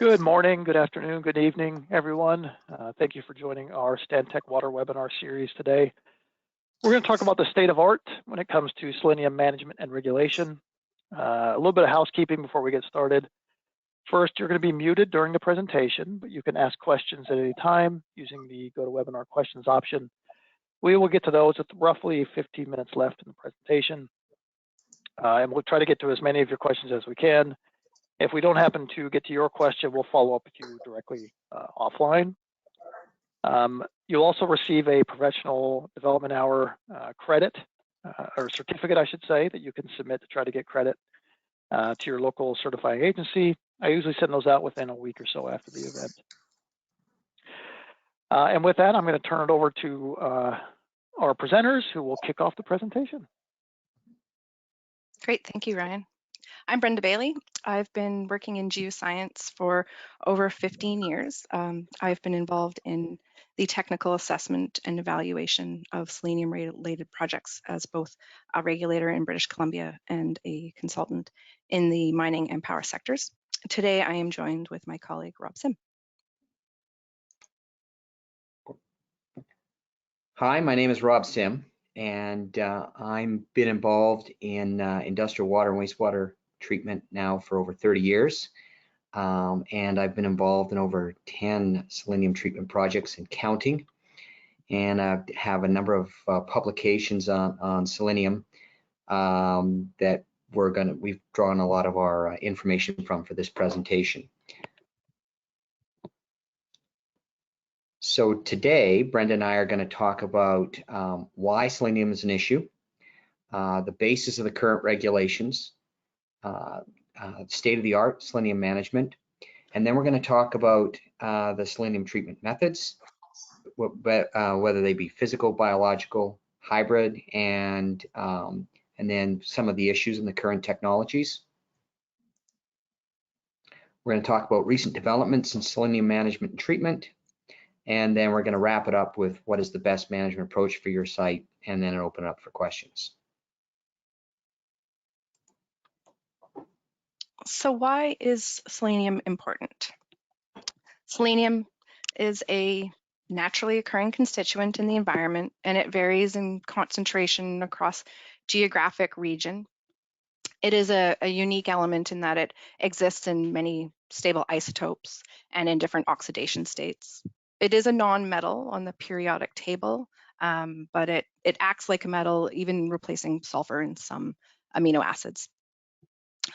Good morning, good afternoon, good evening, everyone. Thank you for joining our Stantec Water webinar series today. We're going to talk about the state of art when it comes to selenium management and regulation. A little bit of housekeeping before we get started. First, you're going to be muted during the presentation, but you can ask questions at any time using the GoToWebinar questions option. We will get to those with roughly 15 minutes left in the presentation. And we'll try to get to as many of your questions as we can. If we don't happen to get to your question, we'll follow up with you directly offline. You'll also receive a professional development hour credit, or certificate, I should say, that you can submit to try to get credit to your local certifying agency. I usually send those out within a week or so after the event. And with that, I'm going to turn it over to our presenters who will kick off the presentation. Great, thank you, Ryan. I'm Brenda Bailey. I've been working in geoscience for over 15 years. I've been involved in the technical assessment and evaluation of selenium-related projects as both a regulator in British Columbia and a consultant in the mining and power sectors. Today, I am joined with my colleague, Rob Simm. Hi, my name is Rob Simm, and I've been involved in industrial water and wastewater treatment now for over 30 years. And I've been involved in over 10 selenium treatment projects and counting. And I have a number of publications on selenium that we've drawn a lot of our information from for this presentation. So today, Brenda and I are going to talk about why selenium is an issue, the basis of the current regulations, state-of-the-art selenium management, and then we're going to talk about the selenium treatment methods, whether they be physical, biological, hybrid, and then some of the issues in the current technologies. We're going to talk about recent developments in selenium management and treatment, and then we're going to wrap it up with what is the best management approach for your site, and then open it up for questions. So why is selenium important? Selenium is a naturally occurring constituent in the environment, and it varies in concentration across geographic region. It is a unique element in that it exists in many stable isotopes and in different oxidation states. It is a non-metal on the periodic table, but it acts like a metal, even replacing sulfur in some amino acids.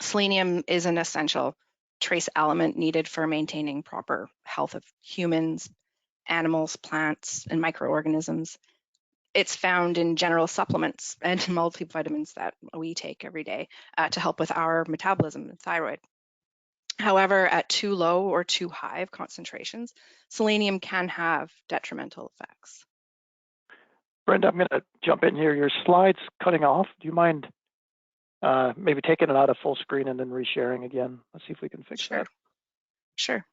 Selenium is an essential trace element needed for maintaining proper health of humans, animals, plants, and microorganisms. It's found in general supplements and multivitamins that we take every day to help with our metabolism and thyroid. However, at too low or too high of concentrations, selenium can have detrimental effects. Brenda, I'm going to jump in here. Your slide's cutting off. Do you mind maybe taking it out of full screen and then resharing again? Let's see if we can fix that. Sure.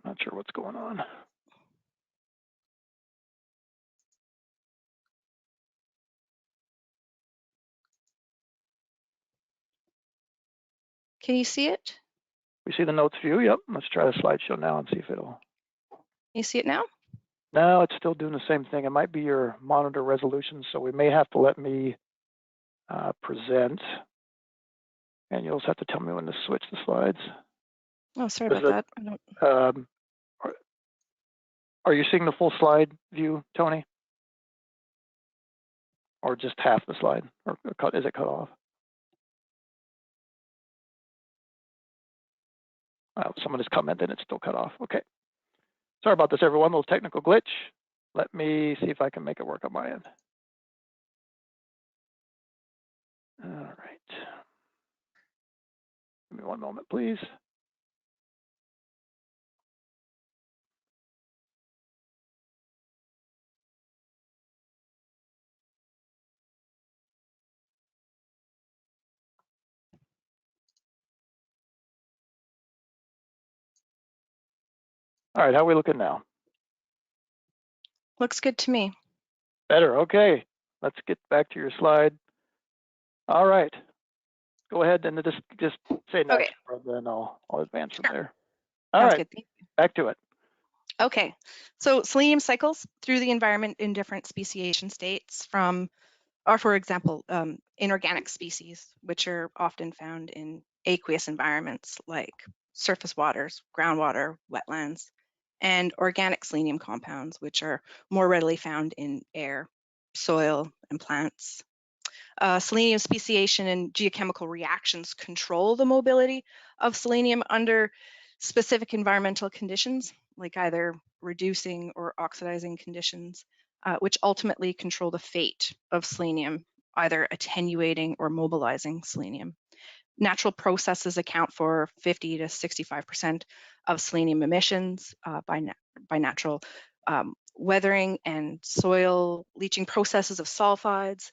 Not sure what's going on. Can you see it? We see the notes view. Yep. Let's try the slideshow now and see if it'll. You see it now? No, it's still doing the same thing. It might be your monitor resolution, so we may have to let me present. And you'll just have to tell me when to switch the slides. Oh, sorry about that. I don't... Are you seeing the full slide view, Tony? Or just half the slide? Or is it cut off? Someone has commented it's still cut off. Okay. Sorry about this, everyone. A little technical glitch. Let me see if I can make it work on my end. All right. Give me one moment, please. All right, how are we looking now? Looks good to me. Better, okay. Let's get back to your slide. All right, go ahead and just say next, Okay. Brenda, and I'll advance from Sure. there. All Sounds right, good. Thank you. back to it. Okay, so selenium cycles through the environment in different speciation states for example, inorganic species, which are often found in aqueous environments like surface waters, groundwater, wetlands, and organic selenium compounds, which are more readily found in air, soil, and plants. Selenium speciation and geochemical reactions control the mobility of selenium under specific environmental conditions, like either reducing or oxidizing conditions, which ultimately control the fate of selenium, either attenuating or mobilizing selenium. Natural processes account for 50 to 65% of selenium emissions by natural weathering and soil leaching processes of sulfides,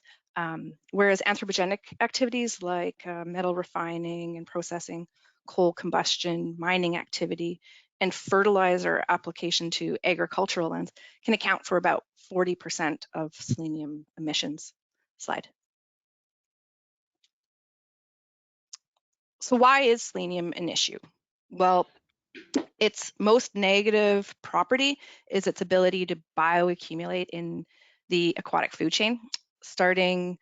whereas anthropogenic activities like metal refining and processing, coal combustion, mining activity, and fertilizer application to agricultural lands can account for about 40% of selenium emissions. Slide. So why is selenium an issue? Well, its most negative property is its ability to bioaccumulate in the aquatic food chain, starting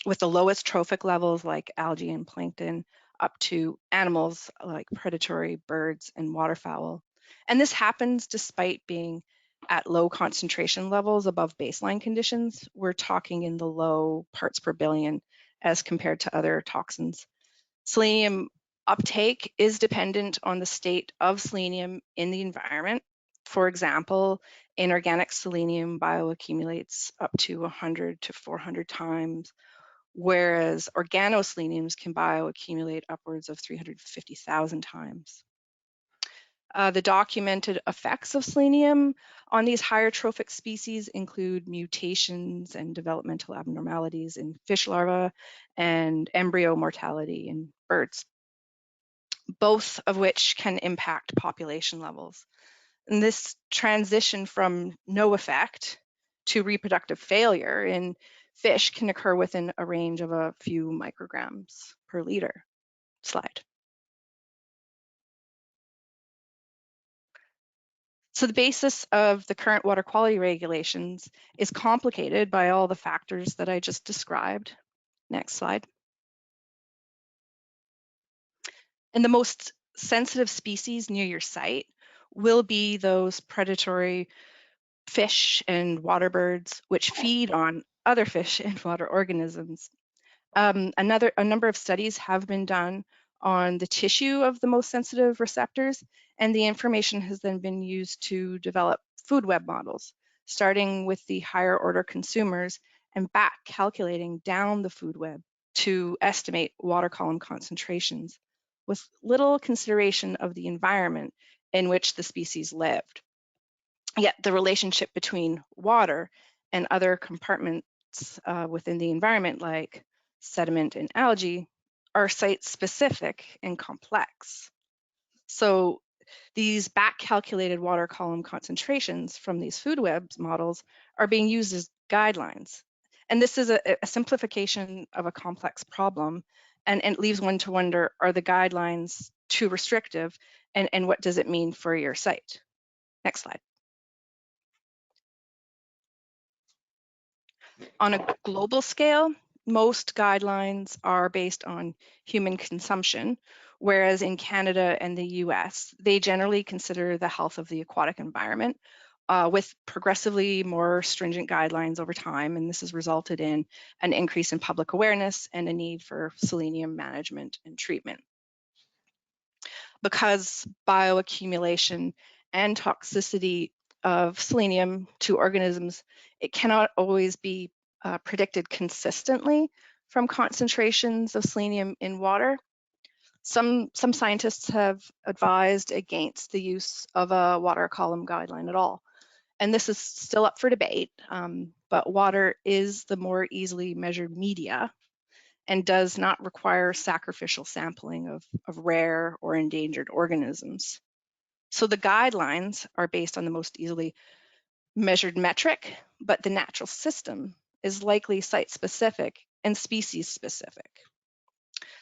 with the lowest trophic levels like algae and plankton up to animals like predatory birds and waterfowl. And this happens despite being at low concentration levels above baseline conditions. We're talking in the low parts per billion as compared to other toxins. Selenium uptake is dependent on the state of selenium in the environment. For example, inorganic selenium bioaccumulates up to 100 to 400 times, whereas organoseleniums can bioaccumulate upwards of 350,000 times. The documented effects of selenium on these higher trophic species include mutations and developmental abnormalities in fish larvae and embryo mortality in birds, both of which can impact population levels. And this transition from no effect to reproductive failure in fish can occur within a range of a few micrograms per liter. Slide. So the basis of the current water quality regulations is complicated by all the factors that I just described. Next slide. And the most sensitive species near your site will be those predatory fish and water birds, which feed on other fish and water organisms. A number of studies have been done on the tissue of the most sensitive receptors, and the information has then been used to develop food web models, starting with the higher order consumers and back calculating down the food web to estimate water column concentrations with little consideration of the environment in which the species lived. Yet the relationship between water and other compartments within the environment, like sediment and algae, are site-specific and complex. So these back-calculated water column concentrations from these food webs models are being used as guidelines. And this is a simplification of a complex problem, and it leaves one to wonder, are the guidelines too restrictive, and what does it mean for your site? Next slide. On a global scale, most guidelines are based on human consumption, whereas in Canada and the US, they generally consider the health of the aquatic environment with progressively more stringent guidelines over time, and this has resulted in an increase in public awareness and a need for selenium management and treatment. Because bioaccumulation and toxicity of selenium to organisms, it cannot always be predicted consistently from concentrations of selenium in water. Some scientists have advised against the use of a water column guideline at all. And this is still up for debate, but water is the more easily measured media and does not require sacrificial sampling of rare or endangered organisms. So the guidelines are based on the most easily measured metric, but the natural system is likely site-specific and species-specific.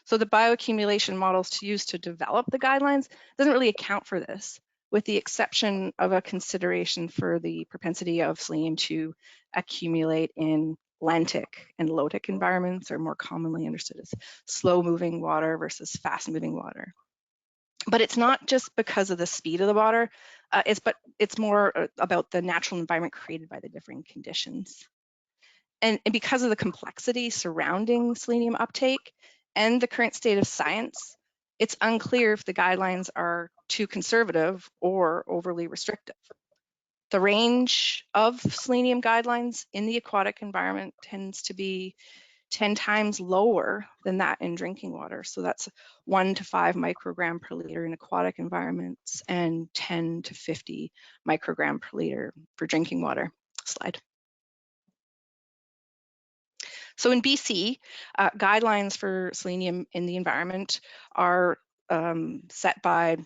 So the bioaccumulation models used to develop the guidelines doesn't really account for this, with the exception of a consideration for the propensity of selenium to accumulate in lentic and lotic environments, or more commonly understood as slow-moving water versus fast-moving water. But it's not just because of the speed of the water, it's more about the natural environment created by the differing conditions. And because of the complexity surrounding selenium uptake and the current state of science, it's unclear if the guidelines are too conservative or overly restrictive. The range of selenium guidelines in the aquatic environment tends to be 10 times lower than that in drinking water. So that's 1 to 5 microgram per liter in aquatic environments and 10 to 50 microgram per liter for drinking water. Slide. So in BC, guidelines for selenium in the environment are set by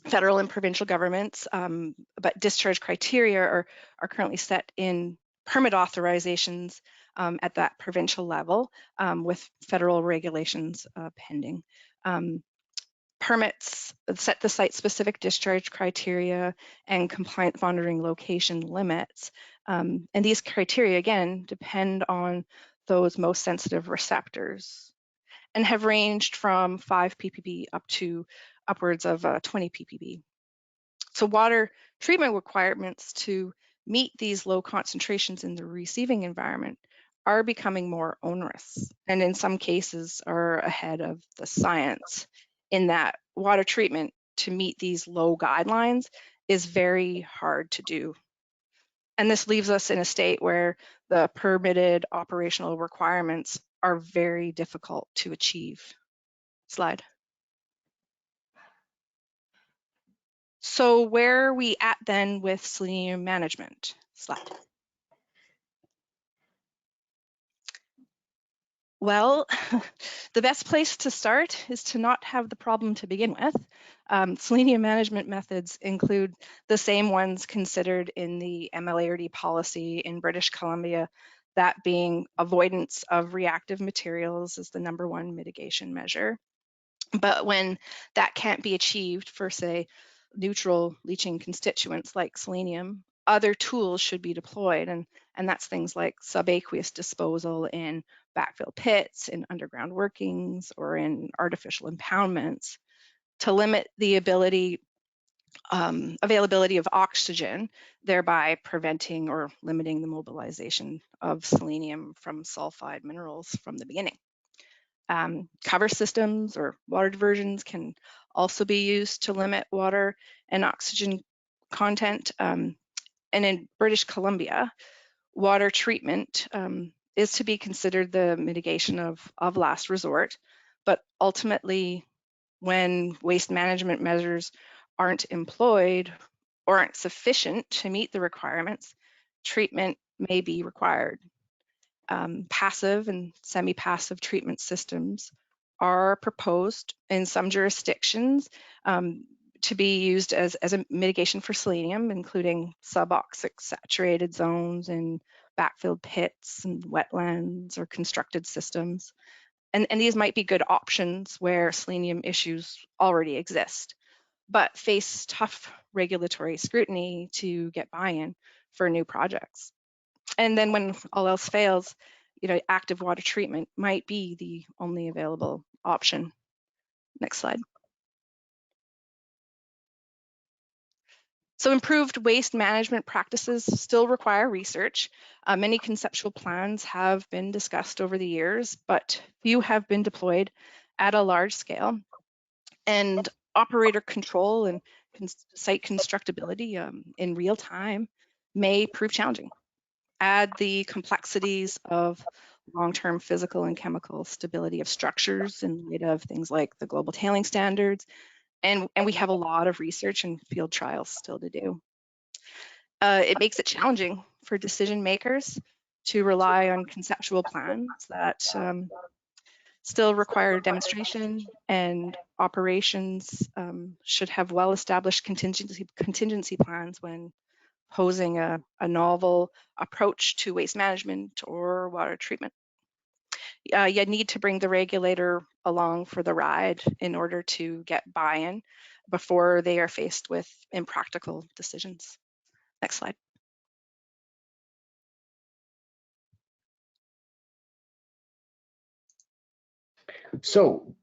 federal and provincial governments, but discharge criteria are currently set in permit authorizations at that provincial level, with federal regulations pending. Permits set the site-specific discharge criteria and compliant monitoring location limits. And these criteria, again, depend on those most sensitive receptors and have ranged from 5 ppb up to upwards of 20 ppb. So water treatment requirements to meet these low concentrations in the receiving environment are becoming more onerous, and in some cases are ahead of the science, in that water treatment to meet these low guidelines is very hard to do. And this leaves us in a state where the permitted operational requirements are very difficult to achieve. Slide. So where are we at then with selenium management? Slide. Well, the best place to start is to not have the problem to begin with. Selenium management methods include the same ones considered in the MLARD policy in British Columbia, that being avoidance of reactive materials is the #1 mitigation measure. But when that can't be achieved for, say, neutral leaching constituents like selenium, other tools should be deployed, and that's things like subaqueous disposal in backfill pits, in underground workings, or in artificial impoundments to limit the availability of oxygen, thereby preventing or limiting the mobilization of selenium from sulfide minerals from the beginning. Cover systems or water diversions can also be used to limit water and oxygen content. And in British Columbia, water treatment is to be considered the mitigation of last resort, but ultimately, when waste management measures aren't employed or aren't sufficient to meet the requirements, treatment may be required. Passive and semi-passive treatment systems are proposed in some jurisdictions to be used as a mitigation for selenium, including suboxic saturated zones in backfilled pits and wetlands or constructed systems. And these might be good options where selenium issues already exist, but face tough regulatory scrutiny to get buy-in for new projects. And then when all else fails, active water treatment might be the only available option. Next slide. So improved waste management practices still require research. Many conceptual plans have been discussed over the years, but few have been deployed at a large scale. And operator control and site constructability in real time may prove challenging. Add the complexities of long-term physical and chemical stability of structures in light of things like the global tailing standards, and we have a lot of research and field trials still to do. It makes it challenging for decision makers to rely on conceptual plans that still require demonstration, and operations should have well-established contingency plans when posing a novel approach to waste management or water treatment. you need to bring the regulator along for the ride in order to get buy-in before they are faced with impractical decisions. Next slide. So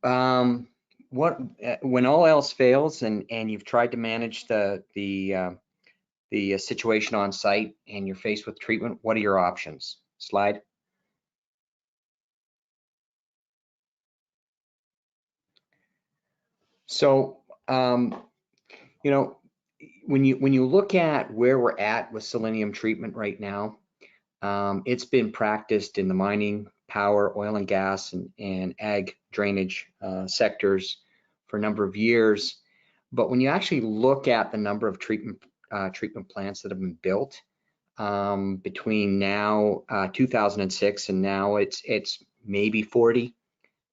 when all else fails and you've tried to manage the situation on site and you're faced with treatment, what are your options? Slide. So you know, when you look at where we're at with selenium treatment right now, it's been practiced in the mining, power, oil and gas, and ag drainage sectors for a number of years. But when you actually look at the number of treatment plants that have been built between now 2006 and now, it's maybe 40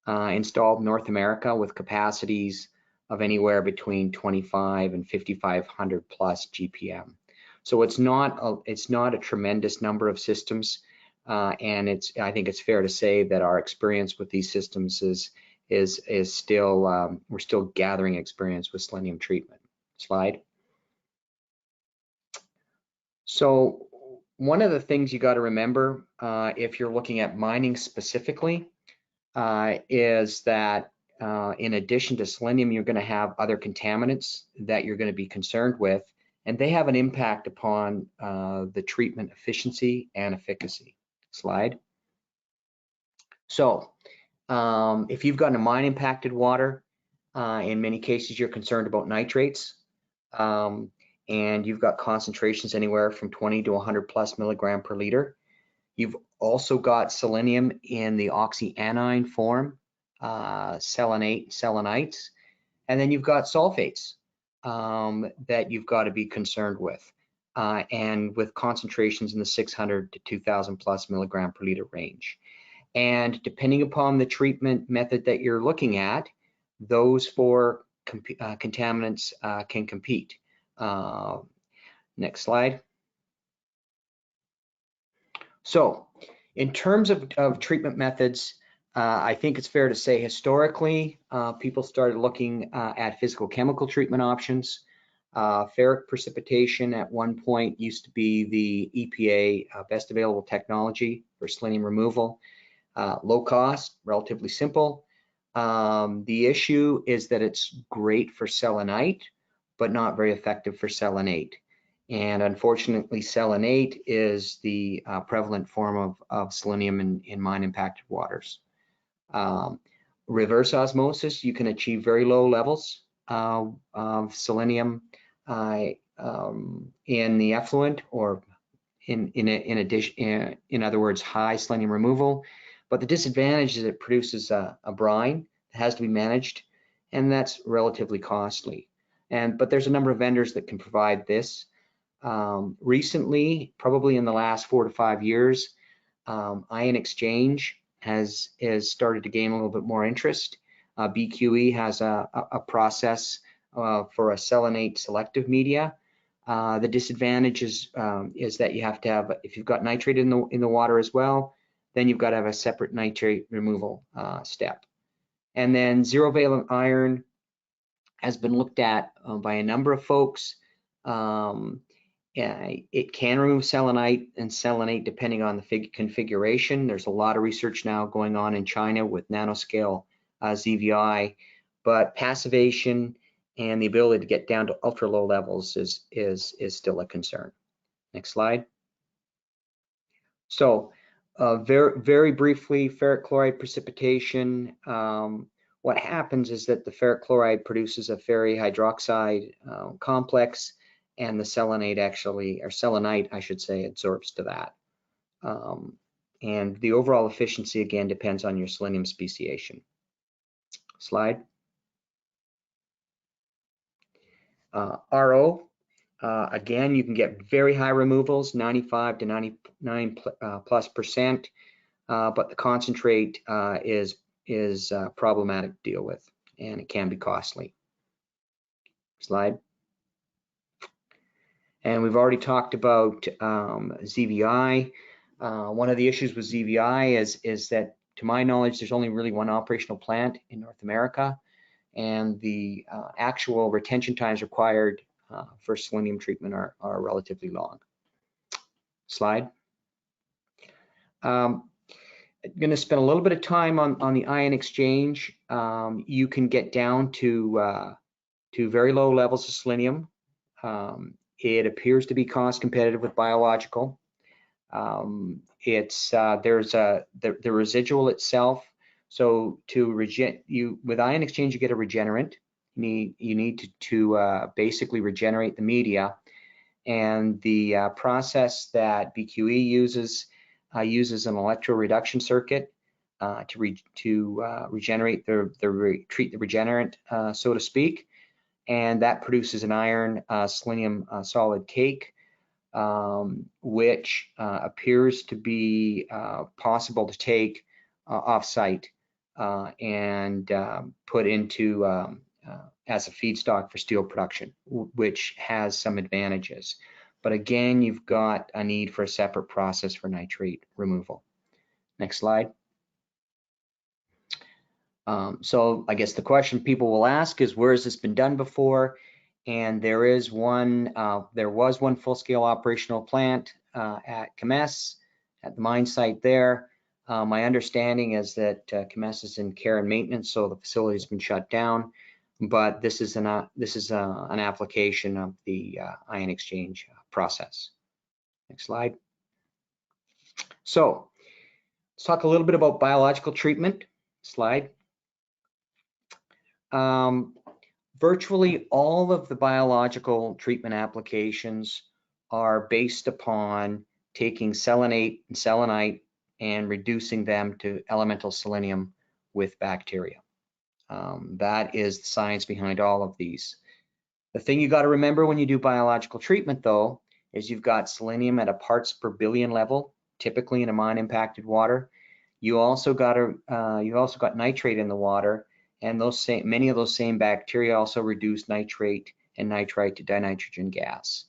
installed in North America with capacities of anywhere between 25 and 5,500 plus GPM. So it's not a tremendous number of systems, and I think it's fair to say that our experience with these systems is still we're still gathering experience with selenium treatment. Slide. So one of the things you got to remember if you're looking at mining specifically is that in addition to selenium, you're going to have other contaminants that you're going to be concerned with, and they have an impact upon the treatment efficiency and efficacy. Slide. So if you've got a mine impacted water, in many cases you're concerned about nitrates, and you've got concentrations anywhere from 20 to 100 plus milligram per liter. You've also got selenium in the oxyanion form, selenites, and then you've got sulfates that you've got to be concerned with, and with concentrations in the 600 to 2,000 plus milligram per liter range. And depending upon the treatment method that you're looking at, those four contaminants can compete. Next slide. So in terms of treatment methods, I think it's fair to say historically, people started looking at physical chemical treatment options. Ferric precipitation at one point used to be the EPA best available technology for selenium removal. Low cost, relatively simple. The issue is that it's great for selenite, but not very effective for selenate. And unfortunately, selenate is the prevalent form of selenium in mine impacted waters. Reverse osmosis, you can achieve very low levels of selenium in the effluent, or in other words, high selenium removal. But the disadvantage is it produces a brine that has to be managed, and that's relatively costly. But there's a number of vendors that can provide this. Recently, probably in the last 4 to 5 years, ion exchange has started to gain a little bit more interest. BQE has a process for a selenate selective media. The disadvantage is that you have to have, if you've got nitrate in the water as well, then you've got to have a separate nitrate removal step. And then zero valent iron has been looked at by a number of folks. It can remove selenite and selenate depending on the configuration. There's a lot of research now going on in China with nanoscale ZVI, but passivation and the ability to get down to ultra low levels is still a concern. Next slide. So very briefly, ferric chloride precipitation. What happens is that the ferric chloride produces a ferry hydroxide complex, and the selenate actually, or selenite, I should say, absorbs to that. And the overall efficiency, again, depends on your selenium speciation. Slide. RO, again, you can get very high removals, 95 to 99 plus percent, but the concentrate is problematic to deal with, and it can be costly. Slide. And we've already talked about ZVI. One of the issues with ZVI is that To my knowledge, there's only really one operational plant in North America, and the actual retention times required for selenium treatment are relatively long. Slide. I'm going to spend a little bit of time on the ion exchange. You can get down to very low levels of selenium. It appears to be cost competitive with biological. There's the residual itself. So with ion exchange, you get a regenerant. You need to basically regenerate the media, and the process that BQE uses an electroreduction circuit to regenerate treat the regenerant, so to speak, and that produces an iron selenium solid cake, which appears to be possible to take off-site and put into as a feedstock for steel production, which has some advantages. But again, you've got a need for a separate process for nitrate removal. Next slide. So I guess the question people will ask is, where has this been done before? And there was one full-scale operational plant at Comess, at the mine site there. My understanding is that Comess is in care and maintenance, so the facility has been shut down. But this is an application of the ion exchange process. Next slide. So let's talk a little bit about biological treatment. Slide. Virtually all of the biological treatment applications are based upon taking selenate and selenite and reducing them to elemental selenium with bacteria. That is the science behind all of these. The thing you got to remember when you do biological treatment, though, is you've got selenium at a parts per billion level, typically in a mine impacted water. You also got nitrate in the water, and many of those same bacteria also reduce nitrate and nitrite to dinitrogen gas.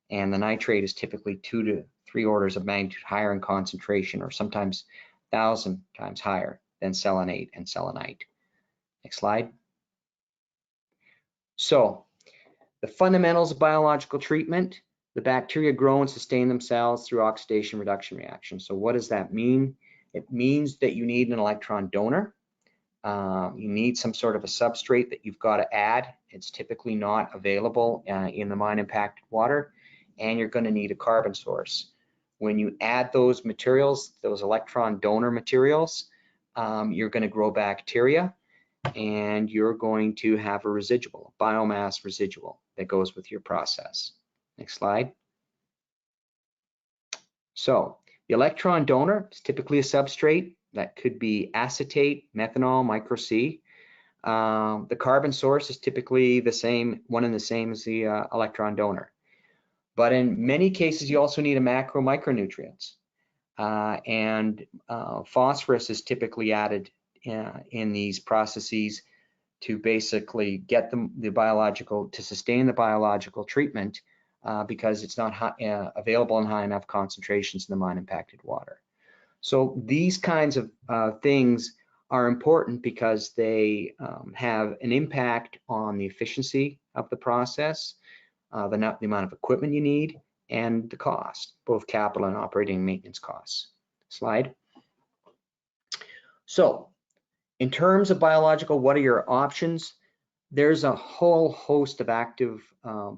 And the nitrate is typically 2 to 3 orders of magnitude higher in concentration, or sometimes 1,000 times higher than selenate and selenite. Next slide. So the fundamentals of biological treatment: the bacteria grow and sustain themselves through oxidation reduction reactions. So what does that mean? It means that you need an electron donor. You need some sort of a substrate that you've got to add. It's typically not available in the mine impacted water, and you're going to need a carbon source. When you add those materials, those electron donor materials, you're going to grow bacteria, and you're going to have a residual, a biomass residual that goes with your process. Next slide. So the electron donor is typically a substrate. That could be acetate, methanol, micro C. The carbon source is typically the same, one and the same as the electron donor. But in many cases, you also need a macro micronutrients. And phosphorus is typically added in these processes to basically get to sustain the biological treatment because it's not available in high enough concentrations in the mine impacted water. So these kinds of things are important because they have an impact on the efficiency of the process, the amount of equipment you need, and the cost, both capital and operating and maintenance costs. Slide. So in terms of biological, what are your options? There's a whole host of active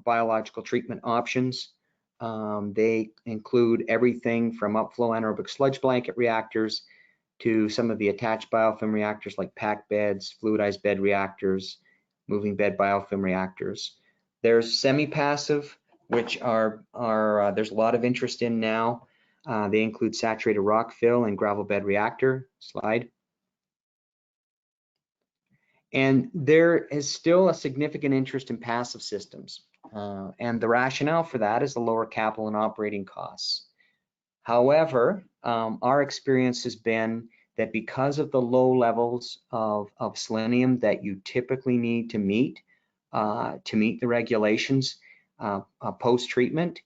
biological treatment options. They include everything from upflow anaerobic sludge blanket reactors to some of the attached biofilm reactors like packed beds, fluidized bed reactors, moving bed biofilm reactors. There's SemiPassive, which there's a lot of interest in now. They include saturated rock fill and gravel bed reactor. Slide. And there is still a significant interest in passive systems. And the rationale for that is the lower capital and operating costs. However, our experience has been that because of the low levels of selenium that you typically need to meet the regulations post-treatment,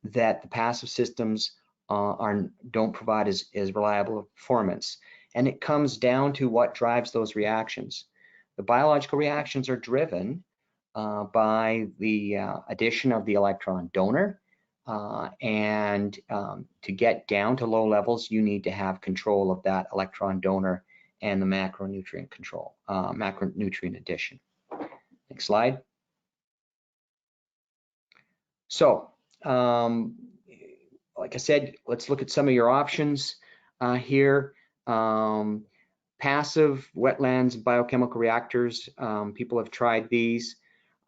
that the passive systems don't provide as reliable performance. and it comes down to what drives those reactions. The biological reactions are driven by the addition of the electron donor, and to get down to low levels, you need to have control of that electron donor and the macronutrient control, macronutrient addition. Next slide. So, like I said, let's look at some of your options here. Passive wetlands biochemical reactors, people have tried these.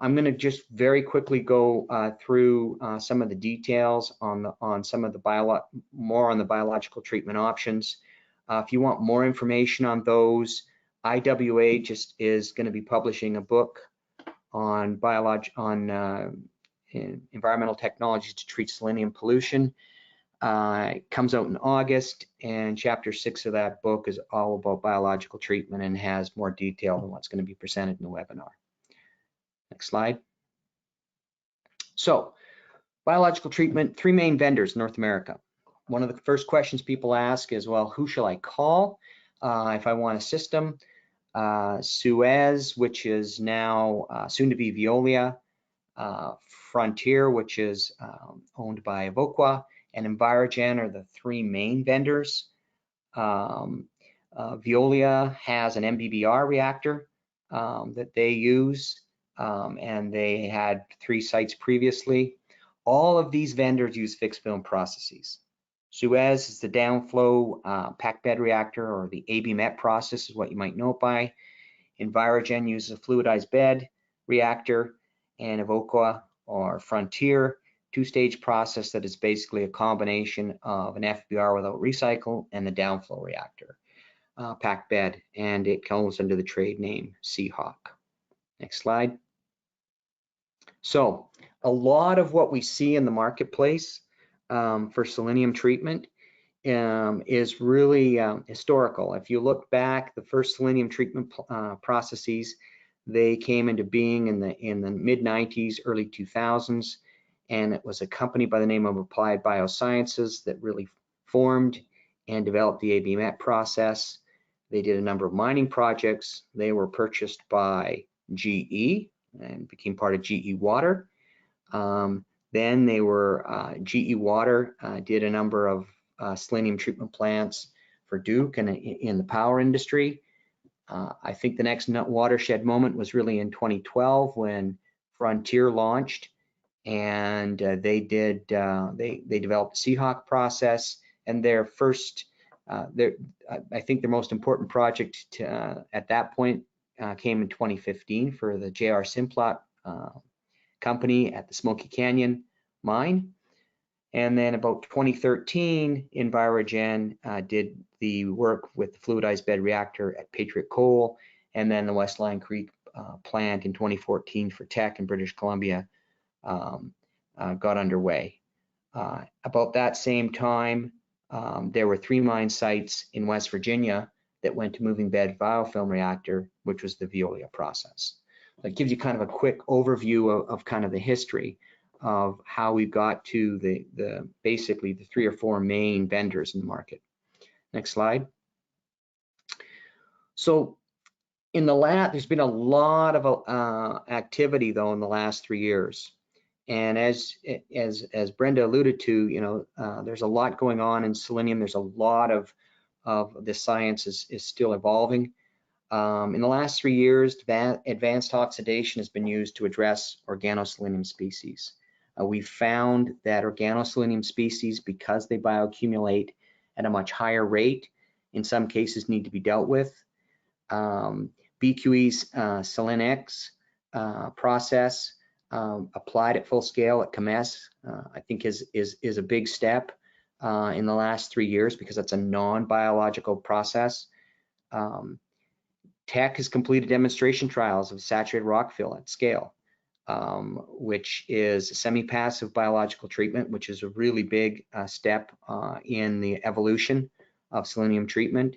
I'm going to just very quickly go through some of the details on some of the more on the biological treatment options. If you want more information on those, IWA just is going to be publishing a book on environmental technologies to treat selenium pollution. It comes out in August, and chapter 6 of that book is all about biological treatment and has more detail than what's going to be presented in the webinar. Next slide. So, biological treatment, 3 main vendors in North America. One of the first questions people ask is, well, who shall I call if I want a system? Suez, which is now soon to be Veolia, Frontier, which is owned by Evoqua, and Envirogen are the 3 main vendors. Veolia has an MBBR reactor that they use, and they had 3 sites previously. All of these vendors use fixed film processes. Suez is the downflow packed bed reactor, or the ABMET process is what you might know it by. Envirogen uses a fluidized bed reactor, and Evoqua or Frontier, 2-stage process that is basically a combination of an FBR without recycle and the downflow reactor, packed bed, and it comes under the trade name Seahawk. Next slide. So a lot of what we see in the marketplace for selenium treatment is really historical. If you look back, the first selenium treatment processes, they came into being in the mid-90s, early 2000s, and it was a company by the name of Applied Biosciences that really formed and developed the ABMET process. They did a number of mining projects. They were purchased by GE and became part of GE Water. Then they were, GE Water did a number of selenium treatment plants for Duke and in the power industry. I think the next watershed moment was really in 2012 when Frontier launched, and they developed the Seahawk process, and their first, I think their most important project at that point came in 2015 for the J.R. Simplot company at the Smoky Canyon mine. And then about 2013, Envirogen did the work with the fluidized bed reactor at Patriot Coal, and then the West Line Creek plant in 2014 for Teck in British Columbia got underway. About that same time, there were 3 mine sites in West Virginia that went to moving bed biofilm reactor, which was the Veolia process. That gives you kind of a quick overview of kind of the history of how we got to the basically the 3 or 4 main vendors in the market. Next slide. So in the lab, there's been a lot of activity though in the last 3 years. And as Brenda alluded to, you know, there's a lot going on in selenium. There's a lot of the science is still evolving. In the last 3 years, advanced oxidation has been used to address organoselenium species. We found that organoselenium species, because they bioaccumulate at a much higher rate, in some cases need to be dealt with. BQE's SelenX process applied at full scale at CAMES, I think is a big step in the last 3 years because that's a non-biological process. Teck has completed demonstration trials of saturated rock fill at scale, which is SemiPassive biological treatment, which is a really big step in the evolution of selenium treatment.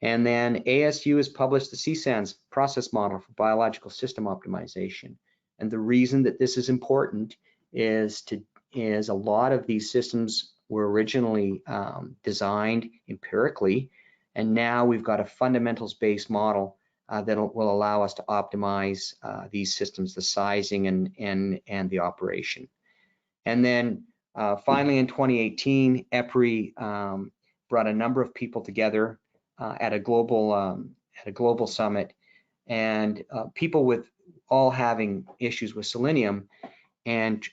And then ASU has published the CSANS process model for biological system optimization. And the reason that this is important is a lot of these systems were originally designed empirically And now we've got a fundamentals-based model that will allow us to optimize these systems, the sizing and the operation. And then finally in 2018, EPRI brought a number of people together at a global summit, and people with all having issues with selenium, and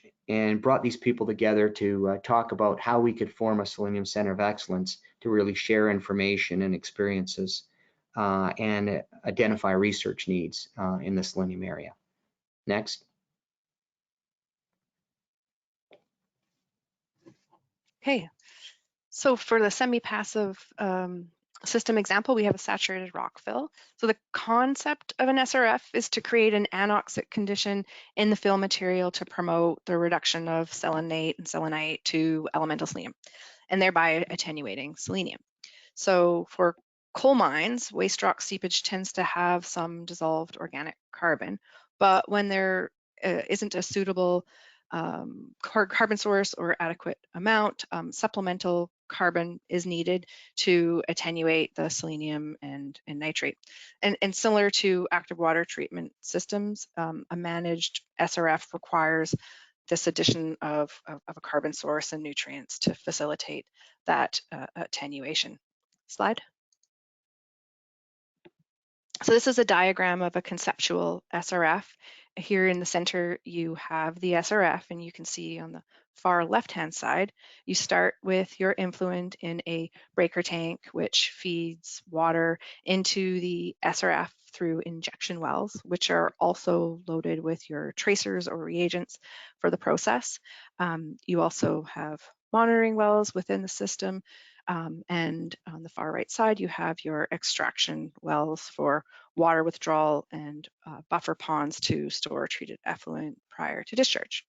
brought these people together to talk about how we could form a Selenium Center of Excellence to really share information and experiences and identify research needs in the selenium area. Next. Okay, so for the semi-passive system example, we have a saturated rock fill. So the concept of an SRF is to create an anoxic condition in the fill material to promote the reduction of selenate and selenite to elemental selenium, and thereby attenuating selenium. So for coal mines, waste rock seepage tends to have some dissolved organic carbon, but when there isn't a suitable carbon source or adequate amount, supplemental carbon is needed to attenuate the selenium and nitrate. And similar to active water treatment systems, a managed SRF requires this addition of a carbon source and nutrients to facilitate that attenuation. Slide. So this is a diagram of a conceptual SRF. Here in the center, you have the SRF, and you can see on the far left-hand side, you start with your influent in a breaker tank, which feeds water into the SRF through injection wells, which are also loaded with your tracers or reagents for the process. You also have monitoring wells within the system. And on the far right side, you have your extraction wells for water withdrawal and buffer ponds to store treated effluent prior to discharge.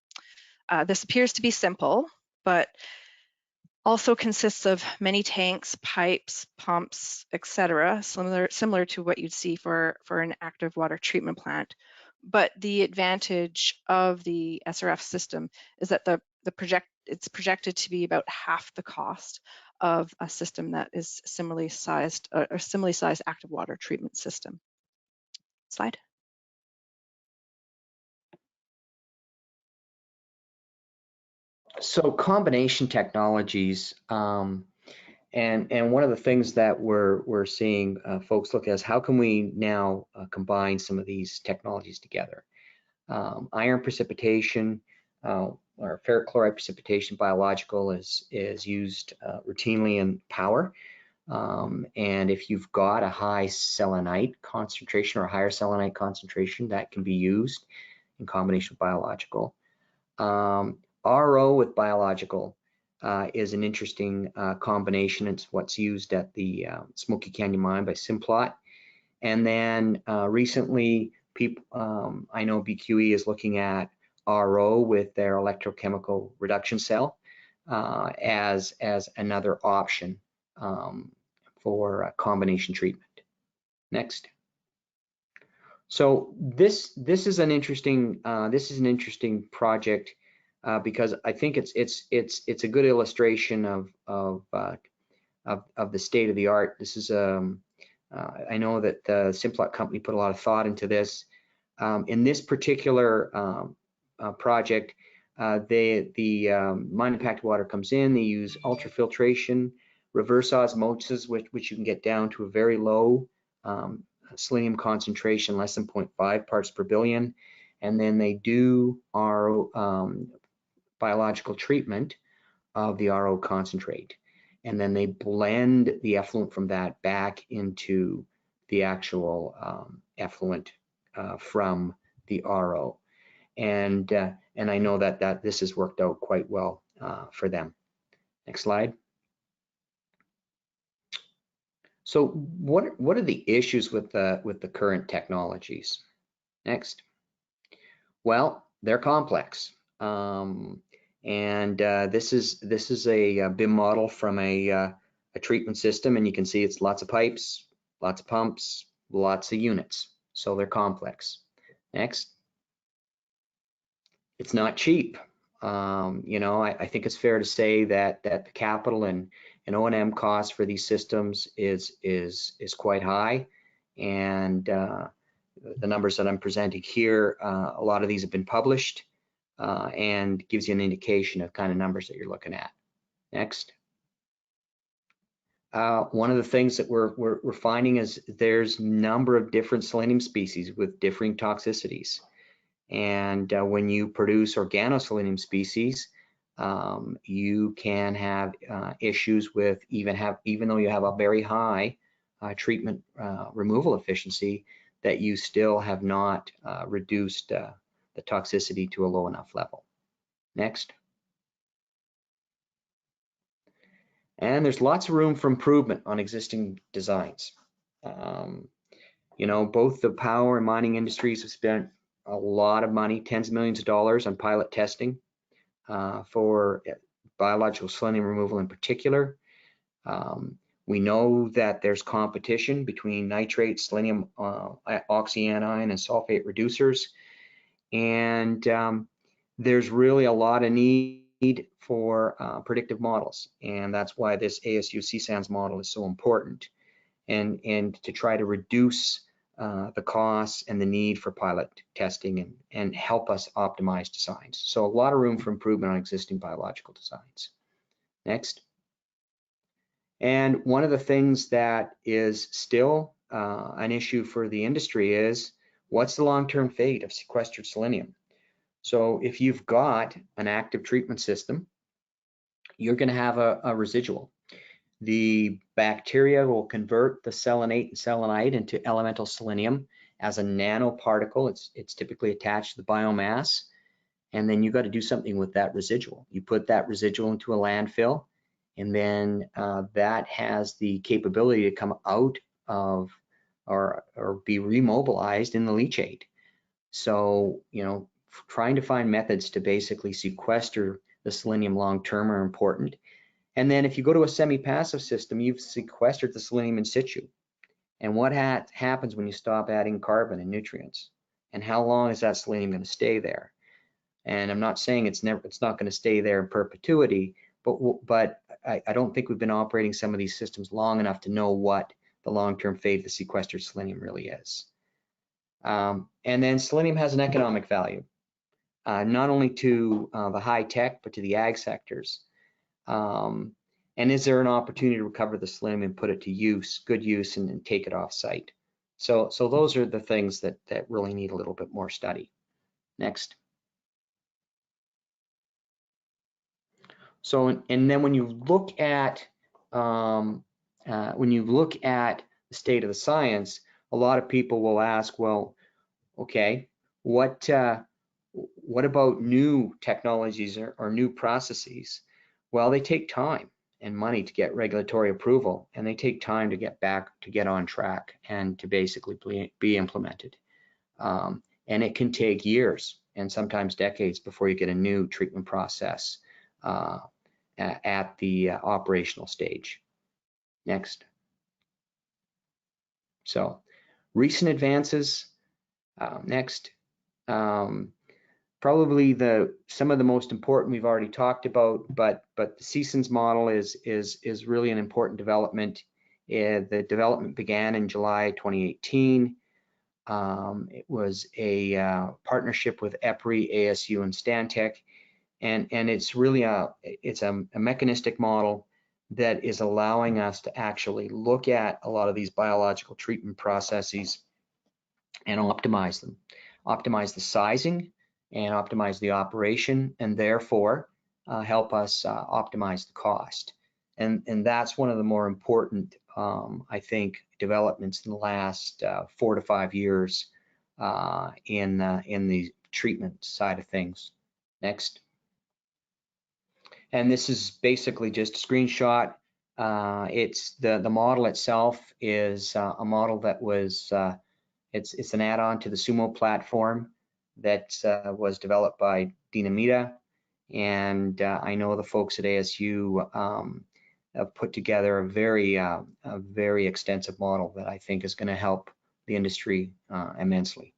This appears to be simple, but also consists of many tanks, pipes, pumps, etc., similar to what you'd see for an active water treatment plant. But the advantage of the SRF system is that it's projected to be about half the cost of a system that is similarly sized active water treatment system. Slide. So combination technologies, and one of the things that we're seeing folks look at is how can we now combine some of these technologies together. Iron precipitation or ferric chloride precipitation biological is used routinely in power. And if you've got a high selenite concentration or a higher selenite concentration, that can be used in combination with biological. RO with biological is an interesting combination. It's what's used at the Smoky Canyon Mine by Simplot. And then recently, I know BQE is looking at RO with their electrochemical reduction cell as another option for combination treatment. Next. So this is an interesting project because I think it's a good illustration of the state of the art. This is I know that the Simplot company put a lot of thought into this. In this particular project, the mine impacted water comes in. They use ultrafiltration, reverse osmosis, which you can get down to a very low selenium concentration, less than 0.5 parts per billion, and then they do RO biological treatment of the RO concentrate, and then they blend the effluent from that back into the actual effluent from the RO, and I know that this has worked out quite well for them. Next slide. So what are the issues with the current technologies? Next. Well, they're complex, and this is a BIM model from a treatment system, and you can see it's lots of pipes, lots of pumps, lots of units. So they're complex. Next. It's not cheap. You know, I think it's fair to say that the capital and and O&M cost for these systems is quite high, and the numbers that I'm presenting here, a lot of these have been published, and gives you an indication of kind of numbers that you're looking at. Next. One of the things that we're finding is there's a number of different selenium species with differing toxicities. And when you produce organoselenium species, you can have issues with even though you have a very high treatment removal efficiency, that you still have not reduced the toxicity to a low enough level. Next. And there's lots of room for improvement on existing designs. You know, both the power and mining industries have spent a lot of money, tens of millions of dollars, on pilot testing for biological selenium removal in particular. We know that there's competition between nitrate, selenium oxyanion, and sulfate reducers. And there's really a lot of need for predictive models. And that's why this ASU CSANS model is so important. And to try to reduce the costs and the need for pilot testing and help us optimize designs. So a lot of room for improvement on existing biological designs. Next. And one of the things that is still an issue for the industry is, what's the long-term fate of sequestered selenium? So if you've got an active treatment system, you're going to have a residual. The bacteria will convert the selenate and selenite into elemental selenium as a nanoparticle. It's typically attached to the biomass, and then you got to do something with that residual. You put that residual into a landfill, and then that has the capability to come out of or be remobilized in the leachate. So, you know, trying to find methods to basically sequester the selenium long-term are important. And then if you go to a semi-passive system, you've sequestered the selenium in situ. And what happens when you stop adding carbon and nutrients? And how long is that selenium going to stay there? And I'm not saying it's not going to stay there in perpetuity, but I don't think we've been operating some of these systems long enough to know what the long-term fate of the sequestered selenium really is. And then selenium has an economic value, not only to the high tech, but to the ag sectors. And is there an opportunity to recover the selenium and put it to use, good use, and take it off site? So those are the things that really need a little bit more study. Next. So, and then when you look at the state of the science, a lot of people will ask, well, okay, what about new technologies or new processes? Well, they take time and money to get regulatory approval, and they take time to get on track and to basically be implemented. And it can take years and sometimes decades before you get a new treatment process at the operational stage. Next. So, recent advances. Next. Probably some of the most important we've already talked about, but the CSANS model is really an important development. The development began in July 2018. It was a partnership with EPRI, ASU, and Stantec, and it's really a mechanistic model that is allowing us to actually look at a lot of these biological treatment processes and optimize them, optimize the sizing, and optimize the operation, and therefore help us optimize the cost. And that's one of the more important, I think, developments in the last 4 to 5 years in the treatment side of things. Next. And this is basically just a screenshot. It's the model itself is a model that was it's an add-on to the Sumo platform that was developed by Dinamita, and I know the folks at ASU have put together a very extensive model that I think is going to help the industry immensely.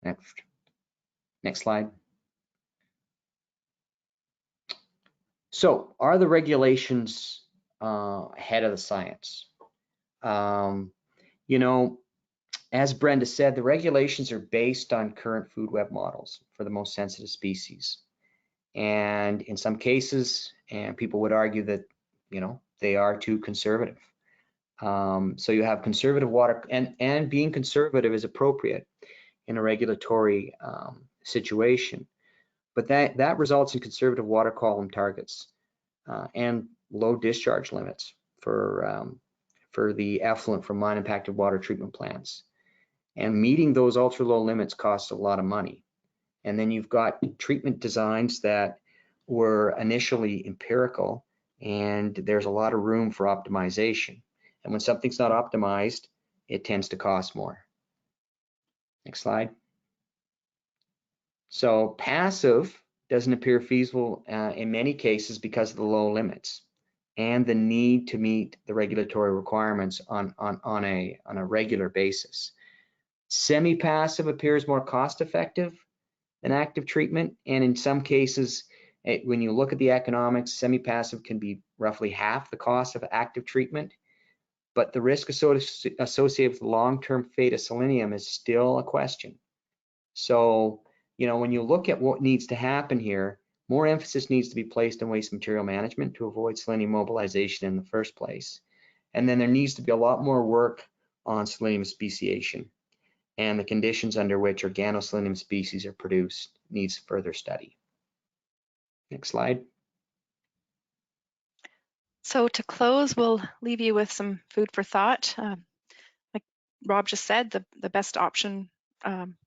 Next slide. So, are the regulations ahead of the science. You know, as Brenda said, the regulations are based on current food web models for the most sensitive species. And in some cases, and people would argue that, you know, they are too conservative. So you have conservative water, and being conservative is appropriate in a regulatory situation. But that results in conservative water column targets and low discharge limits for the effluent from mine impacted water treatment plants. And meeting those ultra low limits costs a lot of money. And then you've got treatment designs that were initially empirical, and there's a lot of room for optimization. And when something's not optimized, it tends to cost more. Next slide. So passive doesn't appear feasible in many cases because of the low limits and the need to meet the regulatory requirements on a regular basis. Semi-passive appears more cost-effective than active treatment, and in some cases, when you look at the economics, semi-passive can be roughly half the cost of active treatment, but the risk associated with the long-term fate of selenium is still a question. So, you know, when you look at what needs to happen here, more emphasis needs to be placed on waste material management to avoid selenium mobilization in the first place. And then there needs to be a lot more work on selenium speciation, and the conditions under which organoselenium species are produced needs further study. Next slide. So to close, we'll leave you with some food for thought. Like Rob just said, the best option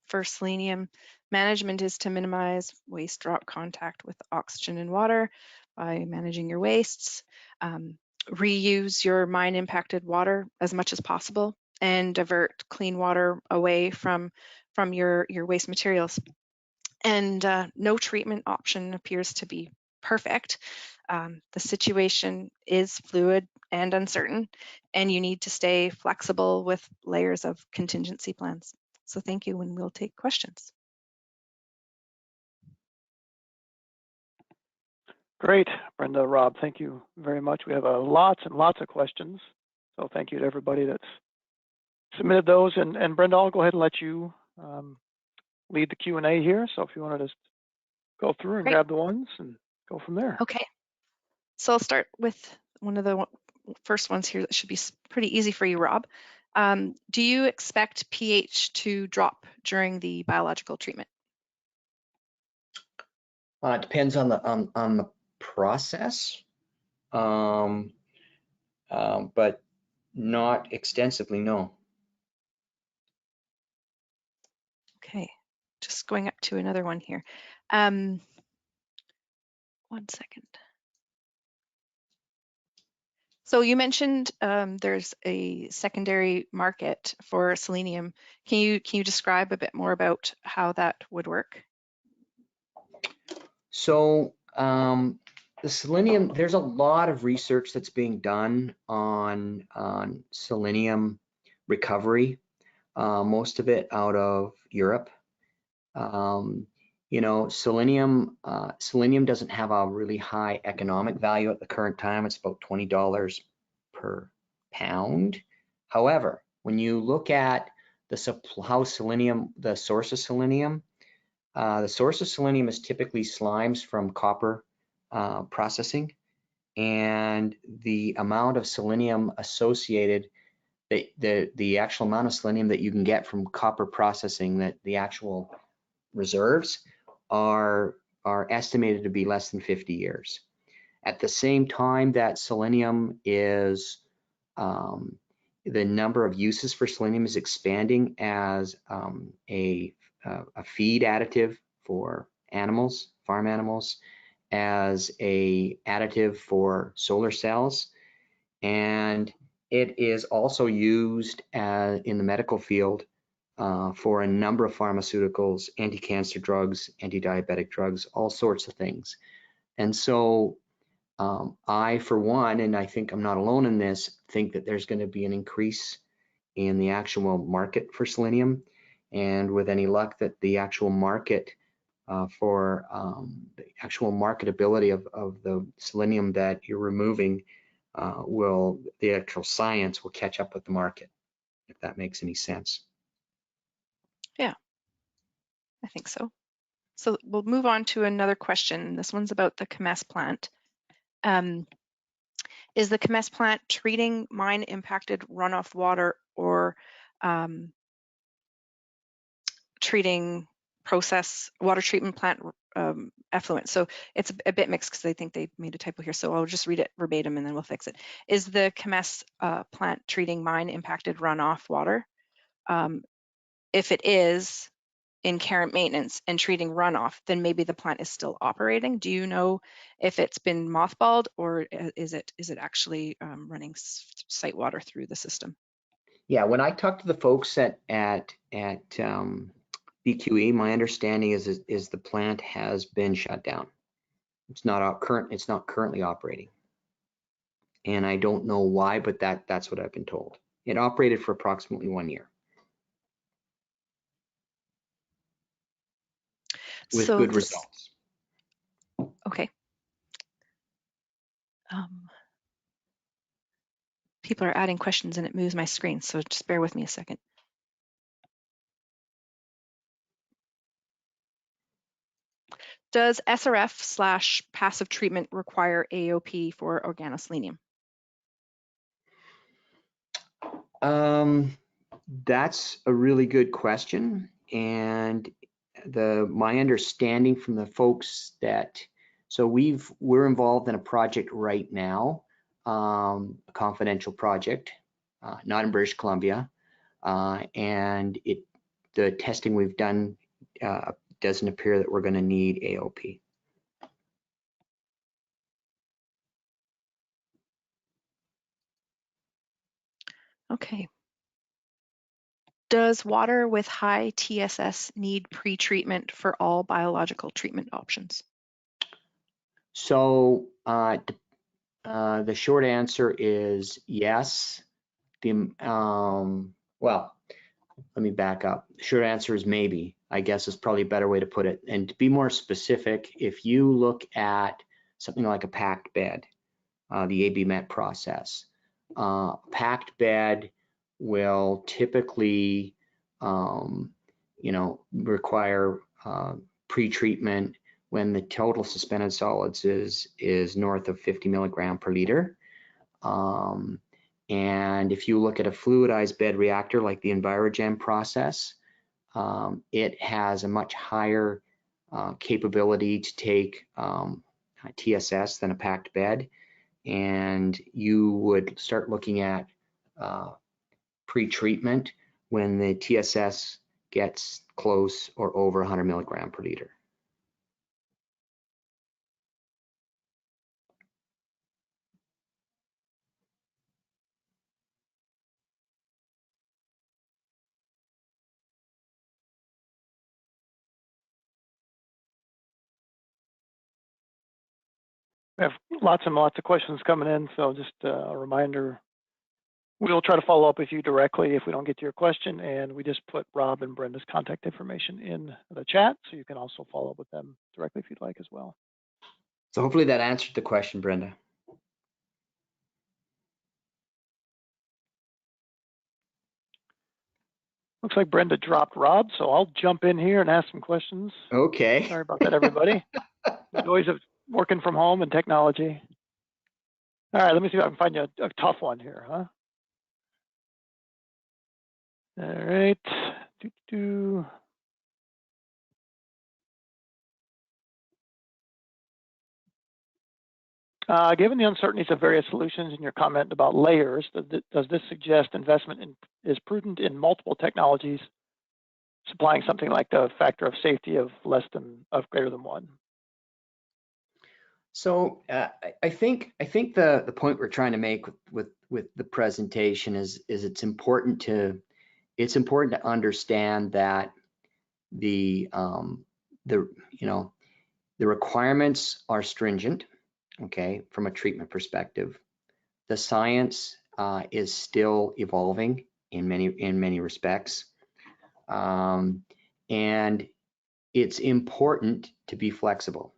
for selenium management is to minimize waste drop contact with oxygen and water by managing your wastes. Reuse your mine impacted water as much as possible and divert clean water away from your waste materials. And no treatment option appears to be perfect. The situation is fluid and uncertain, and you need to stay flexible with layers of contingency plans. So thank you, and we'll take questions. Great, Brenda, Rob, thank you very much. We have lots and lots of questions. So thank you to everybody that's submitted those. And Brenda, I'll go ahead and let you lead the Q&A here. So if you want to just go through and Great. grab the ones and go from there. Okay. So I'll start with one of the first ones here that should be pretty easy for you, Rob. Do you expect pH to drop during the biological treatment? It depends on the process, but not extensively, no. Okay, just going up to another one here. 1 second. So you mentioned there's a secondary market for selenium. Can you describe a bit more about how that would work? So the selenium, there's a lot of research that's being done on selenium recovery, most of it out of Europe. You know, selenium doesn't have a really high economic value at the current time. It's about $20 per pound. However, when you look at the source of selenium, the source of selenium is typically slimes from copper processing, and the amount of selenium associated, the actual amount of selenium that you can get from copper processing, that the actual reserves are estimated to be less than 50 years. At the same time that selenium is, the number of uses for selenium is expanding as a feed additive for animals, farm animals, as a additive for solar cells, and it is also used in the medical field for a number of pharmaceuticals, anti-cancer drugs, anti-diabetic drugs, all sorts of things. And so I, for one, and I think I'm not alone in this, think that there's going to be an increase in the actual market for selenium, and with any luck that the actual market for the actual marketability of the selenium that you're removing the actual science will catch up with the market, if that makes any sense. Yeah, I think so. So we'll move on to another question. This one's about the CMS plant. Is the CMS plant treating mine impacted runoff water or treating process water treatment plant effluent? So it's a bit mixed because I think they made a typo here. So I'll just read it verbatim and then we'll fix it. Is the CMS plant treating mine impacted runoff water? If it is in care and maintenance and treating runoff, then maybe the plant is still operating. Do you know if it's been mothballed or is it actually running site water through the system? Yeah, when I talked to the folks at BQE, my understanding is the plant has been shut down. It's not currently operating, and I don't know why, but that's what I've been told. It operated for approximately 1 year with good results. Okay. People are adding questions and it moves my screen, so just bear with me a second. Does SRF/passive treatment require AOP for organoselenium? That's a really good question, and my understanding from the folks we're involved in a project right now, a confidential project, not in British Columbia, and the testing we've done doesn't appear that we're going to need AOP. Okay. Does water with high TSS need pre-treatment for all biological treatment options? So the short answer is yes. Well, let me back up. The short answer is maybe, I guess is probably a better way to put it. And to be more specific, if you look at something like a packed bed, the AB Met process, packed bed will typically, require pre-treatment when the total suspended solids is north of 50 milligram per liter. And if you look at a fluidized bed reactor like the EnviroGen process, it has a much higher capability to take TSS than a packed bed. And you would start looking at pre-treatment when the TSS gets close or over 100 milligram per liter. We have lots and lots of questions coming in, so just a reminder, we'll try to follow up with you directly if we don't get to your question, and we just put Rob and Brenda's contact information in the chat, so you can also follow up with them directly if you'd like as well. So hopefully that answered the question, Brenda. Looks like Brenda dropped Rob, so I'll jump in here and ask some questions. Okay. Sorry about that, everybody. The joys of working from home and technology. All right, let me see if I can find you a tough one here, huh? All right. Given the uncertainties of various solutions in your comment about layers, does this suggest investment is prudent in multiple technologies, supplying something like the factor of safety of greater than 1? So I think the point we're trying to make with the presentation is it's important to understand that the requirements are stringent, okay, from a treatment perspective. The science is still evolving in many respects, and it's important to be flexible.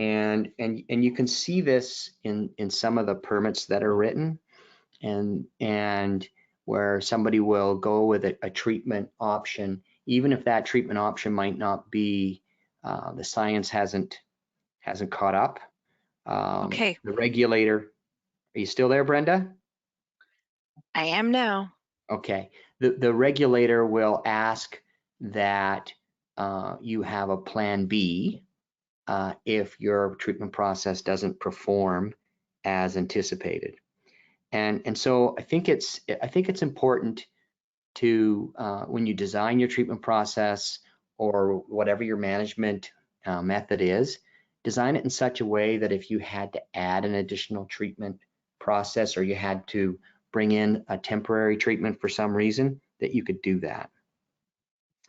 And you can see this in some of the permits that are written, and where somebody will go with a treatment option, even if that treatment option might not be, the science hasn't caught up. Okay, The regulator, are you still there, Brenda? I am now. Okay, the regulator will ask that you have a plan B if your treatment process doesn't perform as anticipated. And so I think it's important to when you design your treatment process or whatever your management method is, design it in such a way that if you had to add an additional treatment process or you had to bring in a temporary treatment for some reason, that you could do that.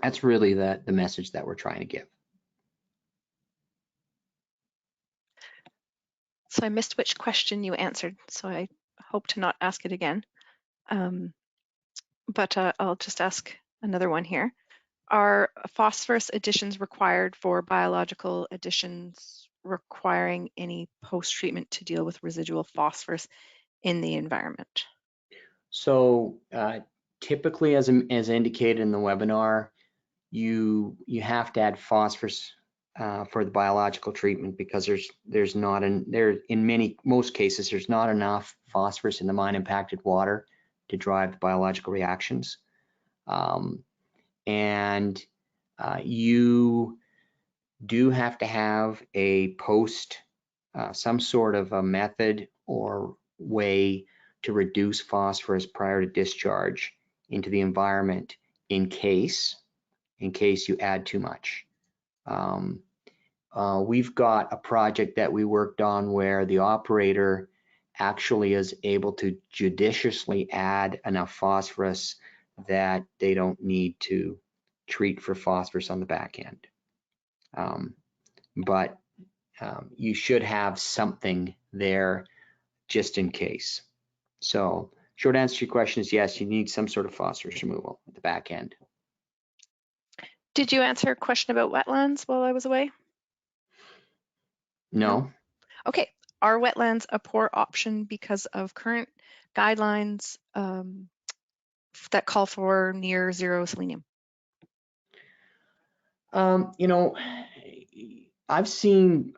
That's really the message that we're trying to give. So I missed which question you answered, so I hope to not ask it again. But I'll just ask another one here. Are phosphorus additions required for biological additions requiring any post-treatment to deal with residual phosphorus in the environment? So typically, as indicated in the webinar, you have to add phosphorus for the biological treatment because there's not in most cases there's not enough phosphorus in the mine impacted water to drive the biological reactions, and you do have to have a some sort of a method or way to reduce phosphorus prior to discharge into the environment in case you add too much. We've got a project that we worked on where the operator actually is able to judiciously add enough phosphorus that they don't need to treat for phosphorus on the back end. But you should have something there just in case. So short answer to your question is yes, you need some sort of phosphorus removal at the back end. Did you answer a question about wetlands while I was away? No. Okay. Are wetlands a poor option because of current guidelines that call for near zero selenium? You know, I've seen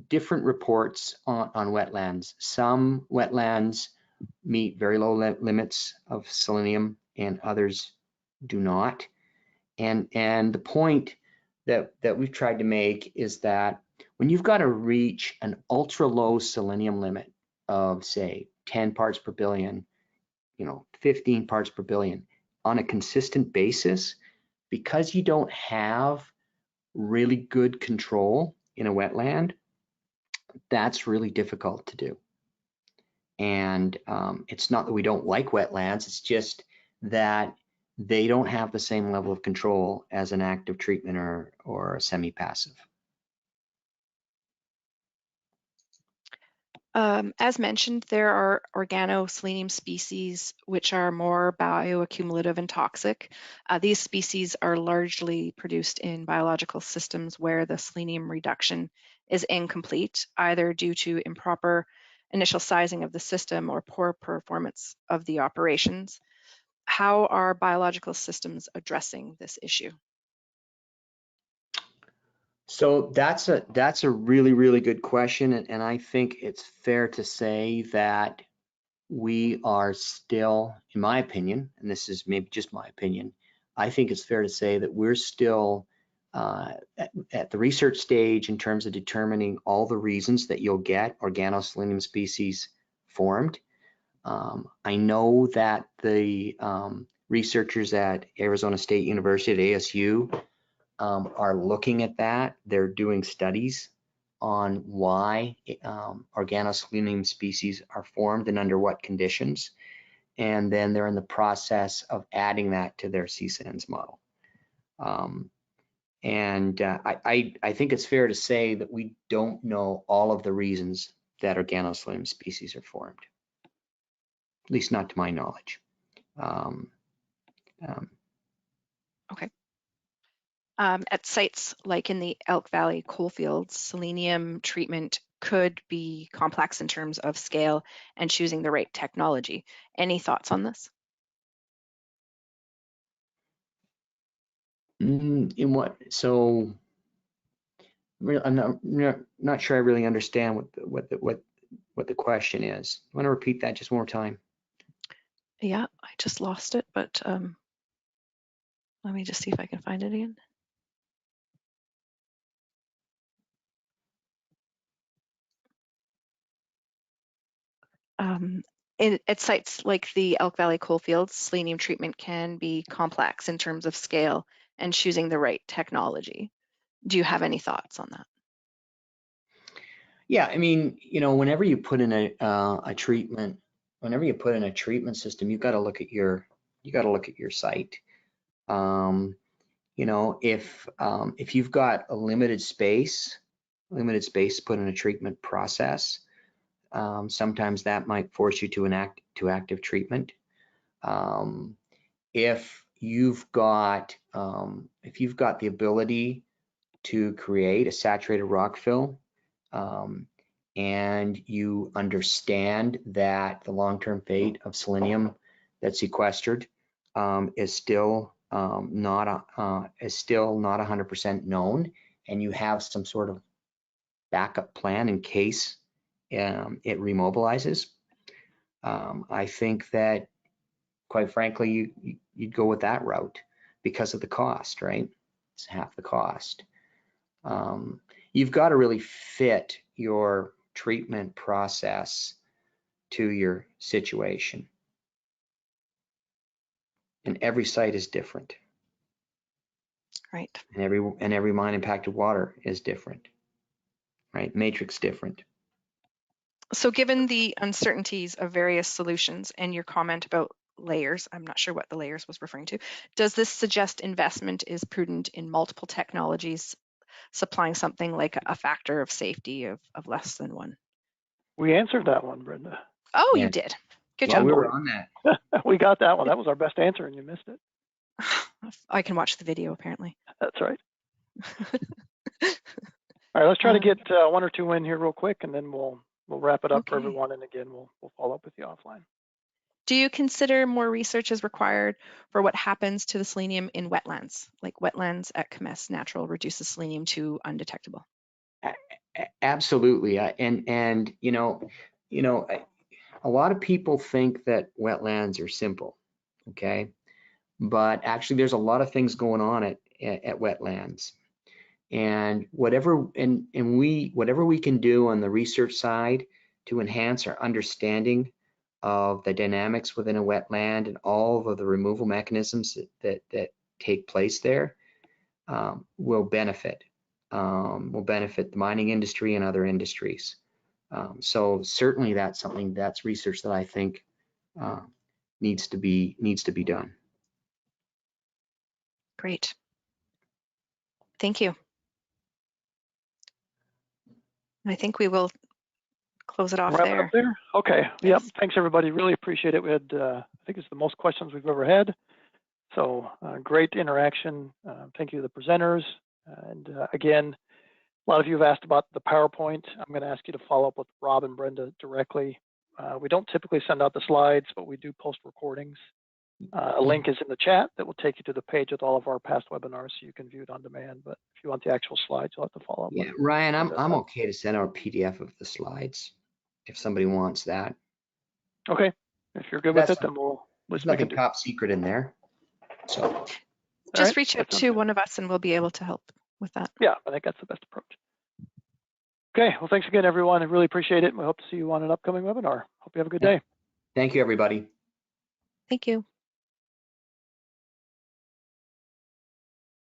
different reports on wetlands. Some wetlands meet very low limits of selenium, and others do not. And the point that we've tried to make is that when you've got to reach an ultra low selenium limit of say 10 parts per billion, 15 parts per billion on a consistent basis, because you don't have really good control in a wetland, that's really difficult to do. And it's not that we don't like wetlands, it's just that they don't have the same level of control as an active treatment or a semi-passive. As mentioned, there are organoselenium species which are more bioaccumulative and toxic. These species are largely produced in biological systems where the selenium reduction is incomplete, either due to improper initial sizing of the system or poor performance of the operations. How are biological systems addressing this issue? So that's a really, really good question, and I think it's fair to say that we are still, in my opinion, and this is maybe just my opinion, I think it's fair to say that we're still at the research stage in terms of determining all the reasons that you'll get organoselenium species formed. I know that the researchers at Arizona State University at ASU are looking at that. They're doing studies on why organoselenium species are formed and under what conditions. And then they're in the process of adding that to their CSANS model. I think it's fair to say that we don't know all of the reasons that organoselenium species are formed, at least not to my knowledge. Okay. At sites like in the Elk Valley coalfields, selenium treatment could be complex in terms of scale and choosing the right technology. Any thoughts on this? In what? So I'm not sure I really understand what the question is. Want to repeat that just one more time? Yeah, I just lost it, but let me just see if I can find it again. At sites like the Elk Valley coalfields, selenium treatment can be complex in terms of scale and choosing the right technology. Do you have any thoughts on that? Yeah, I mean, whenever you put in a treatment, whenever you put in a treatment system, you've got to look at your site. If you've got a limited space to put in a treatment process, sometimes that might force you to active treatment. If you've got the ability to create a saturated rock fill, and you understand that the long-term fate of selenium that's sequestered is still not 100% known, and you have some sort of backup plan in case it remobilizes, I think that, quite frankly, you'd go with that route because of the cost, right? It's half the cost. You've got to really fit your treatment process to your situation. And every site is different. Right. And every mine impacted water is different, right? Matrix different. So given the uncertainties of various solutions and your comment about layers, I'm not sure what the layers was referring to, does this suggest investment is prudent in multiple technologies, supplying something like a factor of safety of less than 1? We answered that one, Brenda. Oh, Yeah. you did. Good Well, job. we were on that. We got that one. That was our best answer, and you missed it. I can watch the video, apparently. That's right. All right, let's try to get 1 or 2 in here real quick, and then we'll wrap it up for Okay. everyone. And again, we'll follow up with you offline. Do you consider more research is required for what happens to the selenium in wetlands, like wetlands at Comess Natural reduces selenium to undetectable? Absolutely. And a lot of people think that wetlands are simple, okay? But actually there's a lot of things going on at wetlands. And whatever we can do on the research side to enhance our understanding of the dynamics within a wetland and all of the removal mechanisms that take place there will benefit the mining industry and other industries. So certainly that's research that I think needs to be done. Great. Thank you. I think we will close it off Wrap there. it up there? Okay. Yes. Yep. Thanks, everybody. Really appreciate it. We had, I think it's the most questions we've ever had. So great interaction. Thank you to the presenters. And again, a lot of you have asked about the PowerPoint. I'm going to ask you to follow up with Rob and Brenda directly. We don't typically send out the slides, but we do post recordings. A link is in the chat that will take you to the page with all of our past webinars so you can view it on demand. But if you want the actual slides, you'll have to follow up. Yeah, Ryan, I'm okay to send out a PDF of the slides if somebody wants that. Okay. If you're good with it, then there's nothing top secret in there. So just reach out to one of us and we'll be able to help with that. Yeah, I think that's the best approach. Okay, well, thanks again, everyone. I really appreciate it. We hope to see you on an upcoming webinar. Hope you have a good day. Thank you, everybody. Thank you.